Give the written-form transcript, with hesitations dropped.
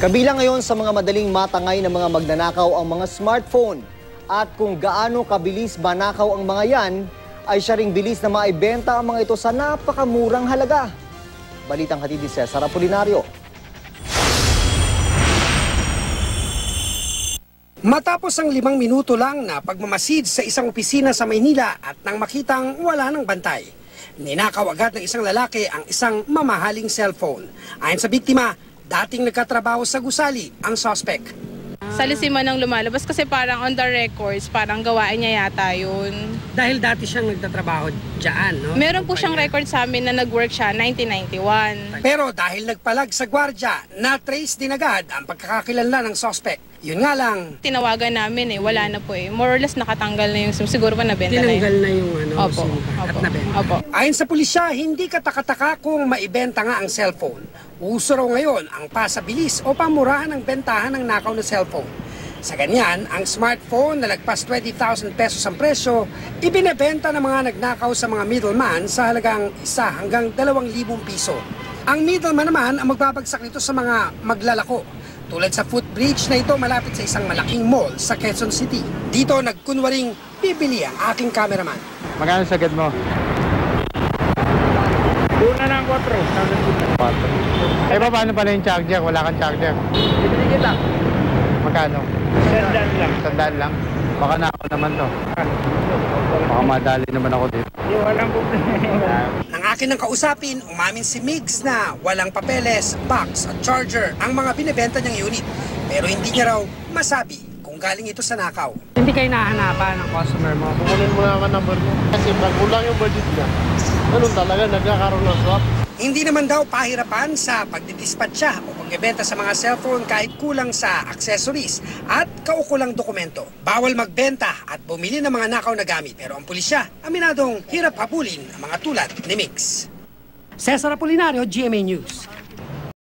Kabilang ngayon sa mga madaling matangay ng mga magnanakaw ang mga smartphone. At kung gaano kabilis manakaw ang mga yan, ay siya ring bilis na maibenta ang mga ito sa napakamurang halaga. Balitang hatid ni Cesar Apolinario. Matapos ang 5 minuto lang na pagmamasid sa isang opisina sa Maynila at nang makitang wala ng bantay, ninakaw agad ng isang lalaki ang isang mamahaling cellphone. Ayon sa biktima, dating nagkatrabaho sa gusali ang suspect. Sa Lisima nang lumalabas kasi parang on the records, parang gawain niya yata yun. Dahil dati siyang nagtatrabaho dyan, no? Meron po siyang record sa amin na nag-work siya 1991. Pero dahil nagpalag sa gwardya, na-trace din agad ang pagkakakilanlan ng suspect. Yun nga lang, Tinawagan namin wala na po More or less nakatanggal na yung SIM. Siguro pa nabenta na yun. tinanggal na yung Opo, SIM card at opo, nabenta. opo. Ayon sa pulisya, hindi katakataka kung maibenta nga ang cellphone. Uso raw ngayon ang pasabilis o pamurahan ng bentahan ng nakaw na cellphone. Sa ganyan, ang smartphone na lagpas 20,000 pesos ang presyo, ibinebenta ng mga nagnakaw sa mga middleman sa halagang 1 hanggang 2,000 piso. Ang middleman naman ang magbabagsak nito sa mga maglalako. Tulad sa footbridge na ito malapit sa isang malaking mall sa Quezon City. Dito nagkunwaring bibili ang aking cameraman. Magkano sagad mo? Una ng 4. 4. Eh, paano pala yung charger? Wala kang charger. Bibili kita. Magkano? 100 lang. 100 lang? Baka na ako naman to. Baka madali naman ako dito. Di walang problema. Nang akin ang kausapin, umamin si Migs na walang papeles, box at charger ang mga binibenta niyang unit. Pero hindi niya raw masabi kung galing ito sa nakaw. Hindi kayo nahanapan ng customer mo. Kukunin mo lang ang number mo. Kasi pag kulang yung budget niya, ganun talaga, nagkakaroon ng swap. Hindi naman daw pahirapan sa pagdidispatcha o pagbebenta sa mga cellphone kahit kulang sa accessories at kaukulang dokumento. Bawal magbenta at bumili ng mga nakaw na gamit. Pero ang pulisya, aminadong hirap habulin ang mga tulad ni Mix. Cesar Apolinario, GMA News.